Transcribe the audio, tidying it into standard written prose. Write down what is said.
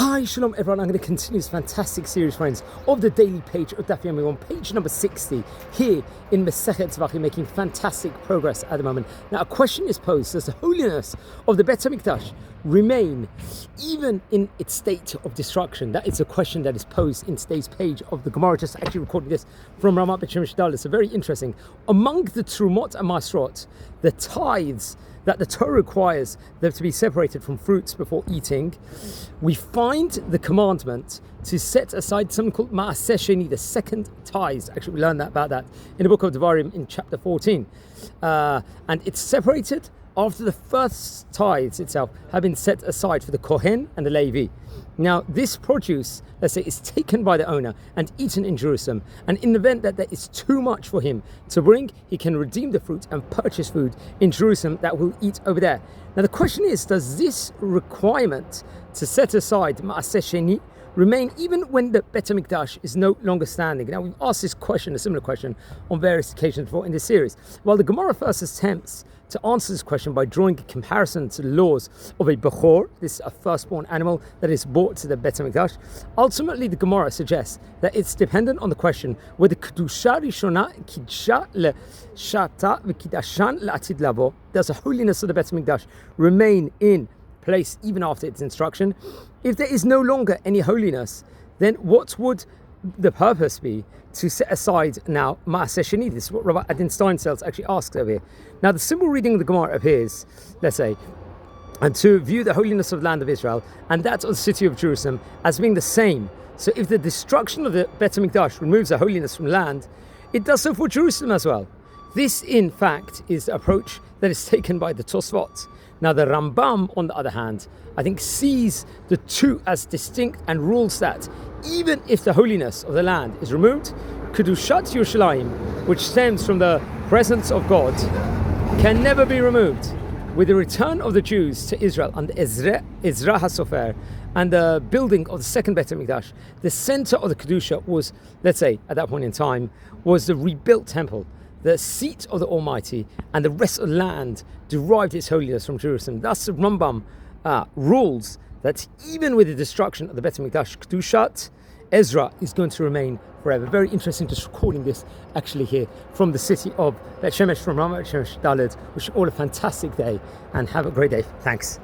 Hi, shalom everyone. I'm going to continue this fantastic series, friends, of the daily page of Daf Yomi on page number 60 here in Masechet Zevachim, making fantastic progress at the moment. Now, a question is posed: does the holiness of the Bet HaMikdash remain even in its state of destruction? That is a question that is posed in today's page of the Gemara. Just actually recording this from Ramat Bet Shemesh Dalet. So very interesting. Among the Trumot and Masrot, the tithes that the Torah requires them to be separated from fruits before eating, we find the commandment to set aside something called Ma'aseh Sheni, the second tithes. Actually, we learned about that in the book of Devarim in chapter 14. And it's separated after the first tithes itself have been set aside for the Kohen and the Levi. Now, this produce, let's say, is taken by the owner and eaten in Jerusalem. And in the event that there is too much for him to bring, he can redeem the fruit and purchase food in Jerusalem that we'll eat over there. Now, the question is, does this requirement to set aside Ma'aseh Sheni remain even when the Bet HaMikdash is no longer standing? Now, we've asked this question, a similar question, on various occasions before in this series. Well, the Gemara first attempts to answer this question by drawing a comparison to the laws of a Bechor, this is a firstborn animal that is brought to the Bet HaMikdash. Ultimately, the Gemara suggests that it's dependent on the question whether Kedusha Rishona Kidsha Le'Shata V'Kidashan La'atid Lavo, does the holiness of the Bet HaMikdash remain in place even after its instruction? If there is no longer any holiness, then what would the purpose be to set aside now Ma'aseh Sheni? This is what Rabbi Adin Steinsaltz actually asks over here. Now, the simple reading of the Gemara appears, let's say, and to view the holiness of the land of Israel and that of the city of Jerusalem as being the same. So if the destruction of the Bet HaMikdash removes the holiness from land, it does so for Jerusalem as well. This, in fact, is the approach that is taken by the Tosfot. Now, the Rambam, on the other hand, I think sees the two as distinct and rules that even if the holiness of the land is removed, Kedushat Yerushalayim, which stems from the presence of God, can never be removed. With the return of the Jews to Israel under Ezra HaSofer and the building of the second Bet HaMikdash, the center of the Kedusha was, let's say, at that point in time, was the rebuilt temple, the seat of the Almighty, and the rest of the land derived its holiness from Jerusalem. Thus, the Rambam rules that even with the destruction of the Bet HaMikdash, Kedushat Ezra is going to remain forever. Very interesting, just recording this actually here from the city of Bet Shemesh, from Ramat Bet Shemesh Dalet. Wish you all a fantastic day and have a great day. Thanks.